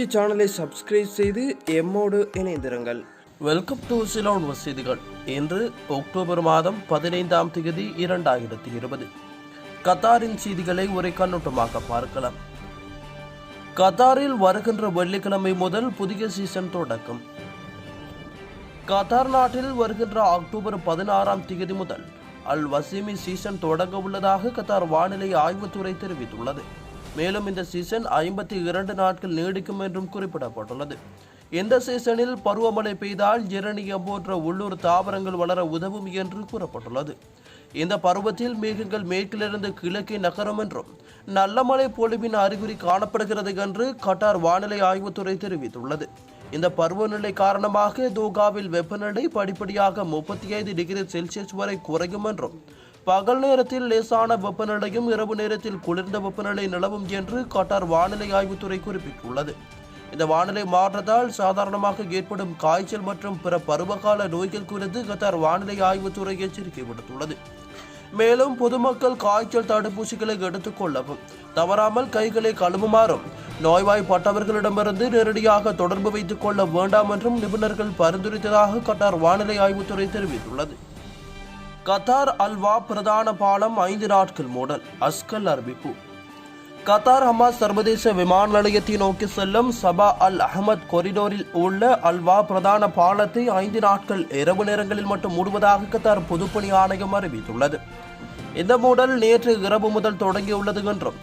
புதிய சேனலை சப்ஸ்கிரைப் செய்து எம்மோடு இணைந்திருங்கள். வெல்கம் டு சிலோன் செய்திகள். இன்று அக்டோபர் மாதம் 15ஆம் தேதி 2020. கத்தாரின் செய்திகளை ஒரு கண்ணோட்டமாக பார்க்கலாம். கத்தாரில் வருகின்ற வெள்ளிக்கிழமை முதல் புதிய சீசன் தொடக்கம். கத்தார் நாட்டில் வருகின்ற அக்டோபர் 16ஆம் தேதி முதல் அல் வசீமி சீசன் தொடங்க உள்ளதாக கத்தார் வானிலை ஆய்வுத்துறை தெரிவித்துள்ளது. மேலும் இந்த சீசன் 52 நாட்கள் நீடிக்கும் என்றும் குறிப்பிடப்பட்டுள்ளது. இந்த சீசனில் பருவமழை பெய்தால் ஜெரனியம் போன்ற உள்ளூர் தாவரங்கள் வளர உதவும் என்று கூறப்பட்டுள்ளது. இந்த பருவத்தில் மேகங்கள் மேற்கிலிருந்து கிழக்கே நகரும் என்றும் நல்ல மழை பொழிவின் அறிகுறி காணப்படுகிறது என்று கட்டார் வானிலை ஆய்வுத்துறை தெரிவித்துள்ளது. இந்த பருவநிலை காரணமாக தோகாவில் வெப்பநிலை படிப்படியாக 35 டிகிரி செல்சியஸ் வரை குறையும் என்றும் பகல் நேரத்தில் லேசான வெப்பநிலையும் இரவு நேரத்தில் குளிர்ந்த வெப்பநிலை நிலவும் என்று கட்டார் வானிலை ஆய்வுத்துறை குறிப்பிட்டுள்ளது. இந்த வானிலை மாற்றத்தால் சாதாரணமாக ஏற்படும் காய்ச்சல் மற்றும் பிற பருவகால நோய்கள் குறித்து கத்தார் வானிலை ஆய்வுத்துறை எச்சரிக்கை விடுத்துள்ளது. மேலும் பொதுமக்கள் காய்ச்சல் தடுப்பூசிகளை எடுத்துக் கொள்ளவும், தவறாமல் கைகளை கழுவுமாறும், நோய்வாய்ப்பட்டவர்களிடமிருந்து நேரடியாக தொடர்பு வைத்துக் கொள்ள வேண்டாம் என்றும் நிபுணர்கள் பரிந்துரைத்ததாக கட்டார் வானிலை ஆய்வுத்துறை தெரிவித்துள்ளது. கத்தார் அல்வா பிரதான பாலம் 5 நாட்கள் மூடல். அஸ்கல் அறிவிப்பு. கத்தார் ஹமாஸ் சர்வதேச விமான நிலையத்தை நோக்கி செல்லும் சபா அல் அஹமத் கொரிடோரில் உள்ள அல்வா பிரதான பாலத்தை 5 நாட்கள் இரவு நேரங்களில் மட்டும் மூடுவதாக கத்தார் பொதுப்பணி ஆணையம் அறிவித்துள்ளது. இந்த மூடல் நேற்று இரவு முதல் தொடங்கியுள்ளது என்றும்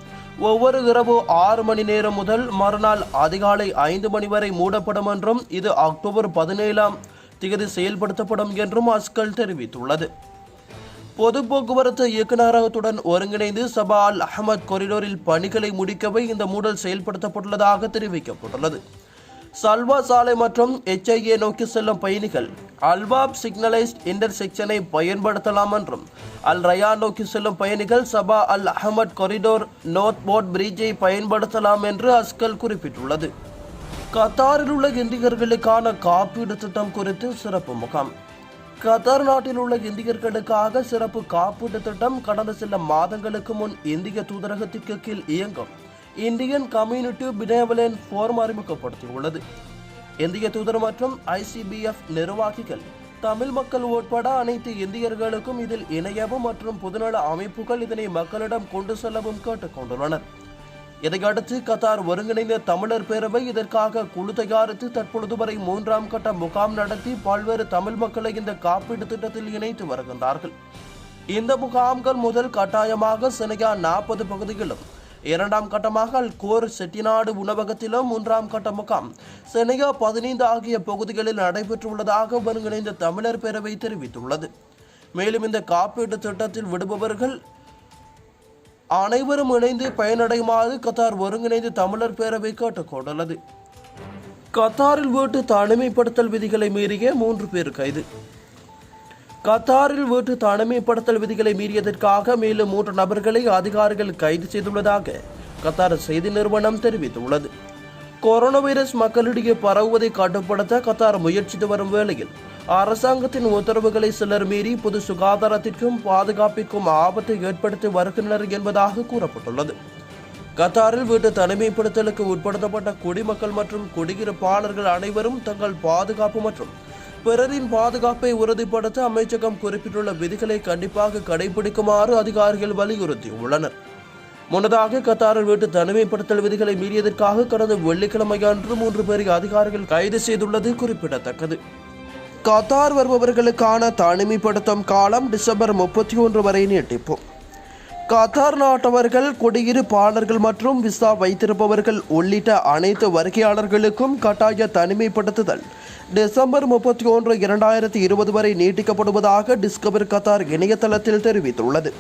ஒவ்வொரு இரவு 6 மணி நேரம் முதல் மறுநாள் அதிகாலை 5 மணி வரை மூடப்படும் என்றும் இது அக்டோபர் 17ஆம் தேதி செயல்படுத்தப்படும் என்றும் அஸ்கல் தெரிவித்துள்ளது. பொது போக்குவரத்து இயக்குநரகத்துடன் ஒருங்கிணைந்து சபா அல் அஹமத் கொரிடோரில் பணிகளை முடிக்கவே இந்த மூடல் செயல்படுத்தப்பட்டுள்ளதாக தெரிவிக்கப்பட்டுள்ளது. சல்வா சாலை மற்றும் HIA நோக்கி செல்லும் பயணிகள் அல்வாப் சிக்னலைஸ்ட் இன்டர்செக்ஷனை பயன்படுத்தலாம் என்றும் அல் ரயான் நோக்கி செல்லும் பயணிகள் சபா அல் அஹமத் கொரிடோர் நோர்த் போர்ட் பிரிட்ஜை பயன்படுத்தலாம் என்று அஸ்கல் குறிப்பிட்டுள்ளது. கத்தாரில் உள்ள இந்தியர்களுக்கான காப்பீடு திட்டம் குறித்து சிறப்பு முகாம். கத்தார் நாட்டில் உள்ள இந்தியர்களுக்காக சிறப்பு காப்பீட்டு திட்டம் கடந்த சில மாதங்களுக்கு முன் இந்திய தூதரகத்திற்கு கீழ் இயங்கும் இந்தியன் கம்யூனிட்டி பினேவலன்ட் ஃபோரம் அறிமுகப்படுத்தியுள்ளது. இந்திய தூதர் மற்றும் ICBF நிர்வாகிகள், தமிழ் மக்கள் உட்பட அனைத்து இந்தியர்களுக்கும் இதில் இணையவும் மற்றும் பொதுநல அமைப்புகள் இதனை மக்களிடம் கொண்டு செல்லவும் கேட்டுக்கொண்டுள்ளனர். இதையடுத்து கத்தார் ஒருங்கிணைந்த தமிழர் பேரவை இதற்காக குழு தயாரித்து தற்பொழுது வரை 3ஆம் கட்ட முகாம் நடத்தி பல்வேறு தமிழ் மக்களை இந்த காப்பீடு திட்டத்தில் இணைத்து வருகின்றார்கள். இந்த முகாம்கள் முதல் கட்டாயமாக செனகா 40 பகுதிகளிலும், 2ஆம் கட்டமாக அல் கோர் செட்டிநாடு உணவகத்திலும், 3ஆம் கட்ட முகாம் செனகா 15 ஆகிய பகுதிகளில் நடைபெற்றுள்ளதாக ஒருங்கிணைந்த தமிழர் பேரவை தெரிவித்துள்ளது. மேலும் இந்த காப்பீட்டு திட்டத்தில் விடுபவர்கள் அனைவரும் இணைந்து பயனடையுமாறு கத்தார் ஒருங்கிணைந்து தமிழர் பேரவை கேட்டுக்கொண்டுள்ளது. கத்தாரில் வீட்டு தனிமைப்படுத்தல் விதிகளை மீறிய 3 பேர் கைது. கத்தாரில் வீட்டு தனிமைப்படுத்தல் விதிகளை மீறியதற்காக மேலும் 3 நபர்களை அதிகாரிகள் கைது செய்துள்ளதாக கத்தார் செய்தி நிறுவனம் தெரிவித்துள்ளது. கொரோனா வைரஸ் மக்களிடையே பரவுவதை கட்டுப்படுத்த கத்தார் முயற்சித்து வரும் வேளையில் அரசாங்கத்தின் உத்தரவுகளை சிலர் மீறி பொது சுகாதாரத்திற்கும் பாதுகாப்பிற்கும் ஆபத்தை ஏற்படுத்தி வருகின்றனர் என்பதாக கூறப்பட்டுள்ளது. கத்தாரில் வீட்டு தனிமைப்படுத்தலுக்கு உட்படுத்தப்பட்ட குடிமக்கள் மற்றும் குடியிருப்பாளர்கள் அனைவரும் தங்கள் பாதுகாப்பு மற்றும் பிறரின் பாதுகாப்பை உறுதிப்படுத்த அமைச்சகம் குறிப்பிட்டுள்ள விதிகளை கண்டிப்பாக கடைபிடிக்குமாறு அதிகாரிகள் வலியுறுத்தியுள்ளனர். முன்னதாக கத்தாரில் வீட்டு தனிமைப்படுத்தல் விதிகளை மீறியதற்காக கடந்த வெள்ளிக்கிழமை அன்று 3 பேரை அதிகாரிகள் கைது செய்துள்ளது குறிப்பிடத்தக்கது. கத்தார் வருபவர்களுக்கான தனிமைப்படுத்தும் காலம் டிசம்பர் 31 வரை நீட்டிப்பு. கத்தார் நாட்டவர்கள், குடியிருப்பாளர்கள் மற்றும் விசா வைத்திருப்பவர்கள் உள்ளிட்ட அனைத்து வருகையாளர்களுக்கும் கட்டாய தனிமைப்படுத்துதல் டிசம்பர் 31, 2020 வரை நீட்டிக்கப்படுவதாக டிஸ்கவர் கத்தார் இணையதளத்தில் தெரிவித்துள்ளது.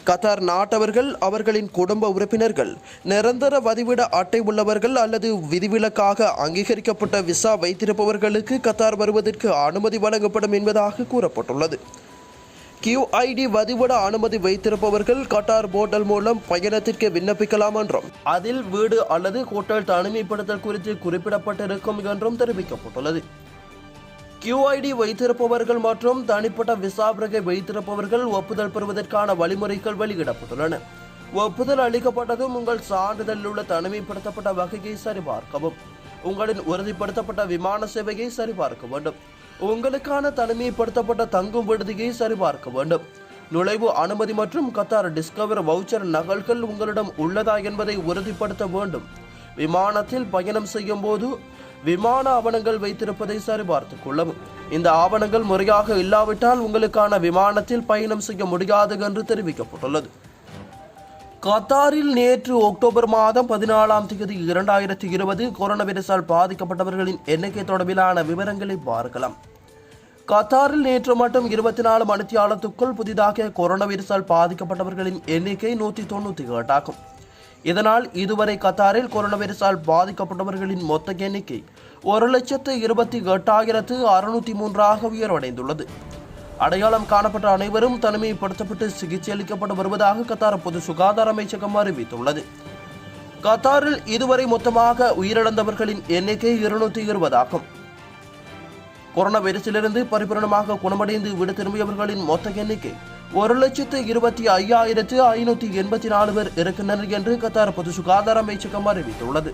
கத்தார் நாட்டவர்கள், அவர்களின் குடும்ப உறுப்பினர்கள், நிரந்தர வதிவிட அட்டை உள்ளவர்கள் அல்லது விதிவிலக்காக அங்கீகரிக்கப்பட்ட விசா வைத்திருப்பவர்களுக்கு கத்தார் வருவதற்கு அனுமதி வழங்கப்படும் என்பதாக கூறப்பட்டுள்ளது. QID வதிவிட அனுமதி வைத்திருப்பவர்கள் கட்டார் போர்ட்டல் மூலம் பயணத்திற்கு விண்ணப்பிக்கலாம் என்றும் அதில் வீடு அல்லது ஹோட்டல் தனிமைப்படுத்தல் குறித்து குறிப்பிடப்பட்டிருக்கும் என்றும் தெரிவிக்கப்பட்டுள்ளது. QID வைத்திருப்பவர்கள் மற்றும் தனிப்பட்ட விசா வகை வைத்திருப்பவர்கள் ஒப்புதல் பெறுவதற்கான வழிமுறைகள் வெளியிடப்பட்டுள்ளன. ஒப்புதல் அளிக்கப்பட்டதும் உங்கள் சான்றிதழில் உள்ள தனிமைப்படுத்தப்பட்ட வகையை சரிபார்க்கவும். உங்களின் உறுதிப்படுத்தப்பட்ட விமான சேவையை சரிபார்க்க வேண்டும். உங்களுக்கான தனிமைப்படுத்தப்பட்ட தங்கும் விடுதியை சரிபார்க்க வேண்டும். நுழைவு அனுமதி மற்றும் கத்தார் டிஸ்கவர் வவுச்சர் நகல்கள் உங்களிடம் உள்ளதா என்பதை உறுதிப்படுத்த வேண்டும். விமானத்தில் பயணம் செய்யும் போது விமான ஆவணங்கள் வைத்திருப்பதை சரிபார்த்துக் கொள்ளவும். இந்த ஆவணங்கள் முறையாக இல்லாவிட்டால் உங்களுக்கான விமானத்தில் பயணம் செய்ய முடியாது என்று தெரிவிக்கப்பட்டுள்ளது. கத்தாரில் நேற்று அக்டோபர் மாதம் 14ஆம் தேதி 2020 கொரோனா வைரஸால் பாதிக்கப்பட்டவர்களின் எண்ணிக்கை தொடர்பிலான விவரங்களை பார்க்கலாம். கத்தாரில் நேற்று மட்டும் 24 மணித்தியாலத்துக்குள் புதிதாக கொரோனா வைரஸால் பாதிக்கப்பட்டவர்களின் எண்ணிக்கை 198 ஆகும். இதனால் இதுவரை கத்தாரில் கொரோனா வைரஸால் பாதிக்கப்பட்டவர்களின் மொத்த எண்ணிக்கை 1,28,603 உயர்வடைந்துள்ளது. அடையாளம் காணப்பட்ட அனைவரும் தனிமைப்படுத்தப்பட்டு சிகிச்சை அளிக்கப்பட்டு வருவதாக கத்தார் பொது சுகாதார அமைச்சகம் அறிவித்துள்ளது. கத்தாரில் இதுவரை மொத்தமாக உயிரிழந்தவர்களின் எண்ணிக்கை 220 ஆகும். கொரோனா வைரஸிலிருந்து பரிபூர்ணமாக குணமடைந்து வீடு திரும்பியவர்களின் மொத்த எண்ணிக்கை 1,25,584 பேர் இருக்கின்றனர் என்று கத்தார் பொது சுகாதார அமைச்சகம் அறிவித்துள்ளது.